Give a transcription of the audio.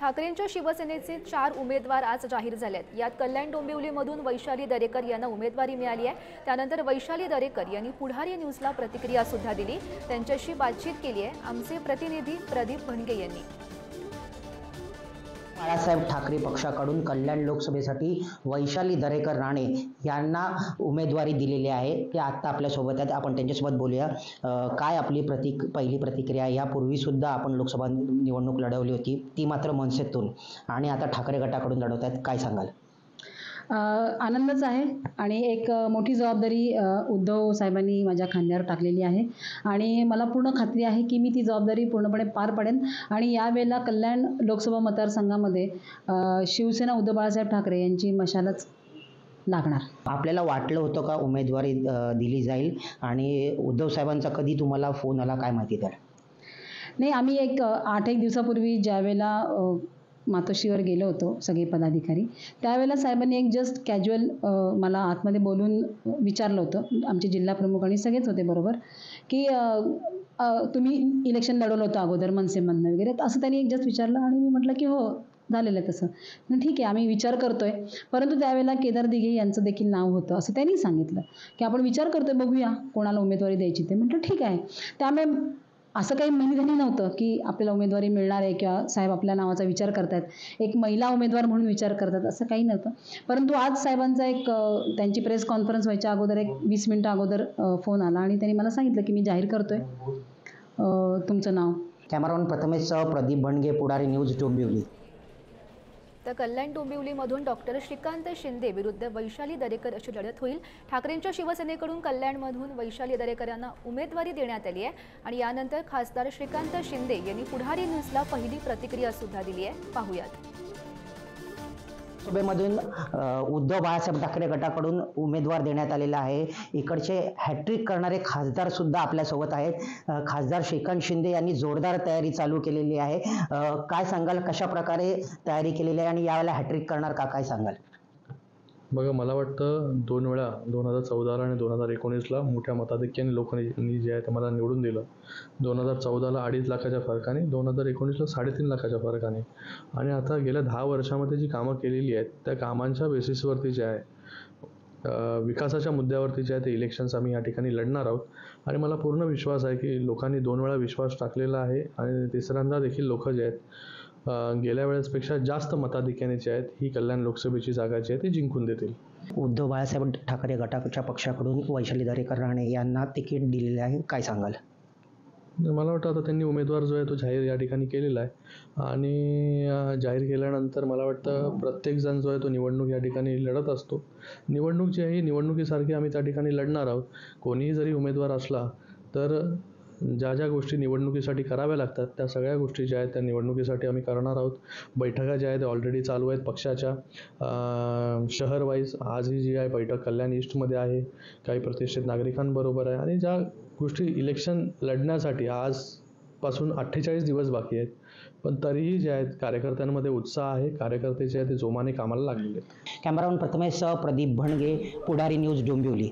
ठाकरेंच्या शिवसेनेचे 4 उमेदवार आज जाहीर झालेत। यात कल्याण डोंबिवलीमधून वैशाली दरेकर यांना उमेदवारी मिळाली आहे। त्यानंतर वैशाली दरेकर यांनी पुढारी न्यूजला प्रतिक्रिया सुद्धा दिली। त्यांच्याशी बातचीत केली आहे आमचे प्रतिनिधी प्रदीप भणगे यांनी। बाळासाहेब ठाकरे पक्षाकडून कल्याण लोकसभेसाठी वैशाली दरेकर राणे यांना उमेदवारी दिलेली आहे। ते आता आपल्या सोबत आहेत, आपण त्यांच्यासोबत बोलूया। काय आपली पहिली प्रतिक्रिया? यापूर्वी सुद्धा आपण लोकसभा निवडणूक लढवली होती, ती मात्र मनसेतून, आणि आता ठाकरे गटाकडून लढवत आहेत, काय सांगाल? आनंदच आहे आणि एक मोठी जबाबदारी उद्धव साहेबांनी माझ्या खांद्यावर टाकलेली आहे आणि मला पूर्ण खात्री आहे की मी ती जबाबदारी पूर्णपणे पार पाडेन। आणि यावेळेला कल्याण लोकसभा मतदारसंघामध्ये शिवसेना उद्धव बाळासाहेब ठाकरे यांची मशालच लागणार। आपल्याला वाटलं होतं का उमेदवारी दिली जाईल, आणि उद्धव साहेबांचा कधी तुम्हाला फोन आला, काय माहिती द्याल? नाही, आम्ही एक 8-1 दिवसापूर्वी ज्यावेळेला मातोश्रीवर गेलो होतो सगळे पदाधिकारी, त्यावेळेला साहेबांनी एक जस्ट कॅज्युअल मला आतमध्ये बोलून विचारलं होतं, आमचे जिल्हा प्रमुख आणि सगळेच होते बरोबर, की तुम्ही इलेक्शन लढवलं होतं अगोदर मनसेमधनं वगैरे, असं त्यांनी एक जस्ट विचारलं आणि मी म्हटलं की हो झालेलं आहे तसं। ठीक आहे, आम्ही विचार करतोय, परंतु त्यावेळेला केदार दिघे यांचं देखील नाव होतं असं त्यांनी सांगितलं की आपण विचार करतोय, बघूया कोणाला उमेदवारी द्यायची ते। म्हटलं ठीक आहे। त्यामुळे असं काही महिनी नव्हतं की आपल्याला उमेदवारी मिळणार आहे किंवा साहेब आपल्या नावाचा विचार करतायत, एक महिला उमेदवार म्हणून विचार करतात, असं काही नव्हतं। परंतु आज साहेबांचा एक त्यांची प्रेस कॉन्फरन्स व्हायच्या अगोदर एक 20 मिनिटं अगोदर फोन आला आणि त्यांनी मला सांगितलं की मी जाहीर करतोय तुमचं नाव। कॅमेरामन प्रथमेशसह प्रदीप भणगे, पुढारी न्यूज, डोंबिवली। तर कल्याण डोंबिवलीमधून डॉक्टर श्रीकांत शिंदे विरुद्ध वैशाली दरेकर अशी लढत होईल। ठाकरेंच्या शिवसेनेकडून कल्याणमधून वैशाली दरेकर यांना उमेदवारी देण्यात आली आहे आणि यानंतर खासदार श्रीकांत शिंदे यांनी पुढारी न्यूजला पहिली प्रतिक्रिया सुद्धा दिली आहे, पाहूयात। सभेमधून उद्धव बाळासाहेब ठाकरे गटाकडून उमेदवार देण्यात आलेला आहे। इकडचे हॅट्रिक करणारे खासदार सुद्धा आपल्यासोबत आहेत। खासदार श्रीकांत शिंदे यांनी जोरदार तयारी चालू केलेली आहे। काय सांगाल, कशा प्रकारे तयारी केलेली आहे आणि यावेळेला हॅट्रिक करणार का, काय सांगाल? बघा, मला वाटतं 2 वेळा 2014 आणि 2019ला मोठ्या मताधिक्याने लोकांनी जे आहे ते मला निवडून दिलं। 2014ला 2.5 लाखाच्या फरकाने, 2019ला 3.5 लाखाच्या फरकाने, आणि आता गेल्या 10 वर्षामध्ये जी कामं केलेली आहेत त्या कामांच्या बेसिसवरती जे आहे विकासाच्या मुद्द्यावरती जे आहे ते इलेक्शन्स आम्ही या ठिकाणी लढणार आहोत। आणि मला पूर्ण विश्वास आहे की लोकांनी 2 वेळा विश्वास टाकलेला आहे आणि तिसऱ्यांदा देखील लोक जे आहेत गेल्या वेळेसपेक्षा जास्त मताधिक्याने जे आहेत ही कल्याण लोकसभेची जागा जी आहे ती जिंकून देतील। उद्धव बाळासाहेब ठाकरे गटाच्या पक्षाकडून वैशाली दरेकर राणे यांना तिकीट दिलेले आहे, काय सांगाल? मला वाटतं आता त्यांनी उमेदवार जो आहे तो जाहीर या ठिकाणी केलेला आहे आणि जाहीर केल्यानंतर मला वाटतं प्रत्येकजण जो आहे तो निवडणूक या ठिकाणी लढत असतो। निवडणूक जी आहे निवडणुकीसारखी आम्ही त्या ठिकाणी लढणार आहोत। कोणीही जरी उमेदवार असला तर ज्या ज्या गोष्टी निवडणुकीसाठी कराव्या लागतात त्या सगळ्या गोष्टी ज्या आहेत त्या निवडणुकीसाठी आम्ही करणार आहोत। बैठका ज्या आहेत त्या ऑलरेडी चालू आहेत पक्षाच्या शहर वाईज। आज ही जी आहे बैठक कल्याण ईस्टमध्ये आहे, काही प्रतिष्ठित नागरिकांबरोबर आहे, आणि ज्या गोष्टी इलेक्शन लढण्यासाठी आजपासून 48 दिवस बाकी आहेत, पण तरीही जे आहेत कार्यकर्त्यांमध्ये उत्साह आहे, कार्यकर्ते जे आहेत ते जोमाने कामाला लागलेले आहेत। कॅमेरामन प्रथमेशसह प्रदीप भणगे, पुढारी न्यूज, डोंबिवली।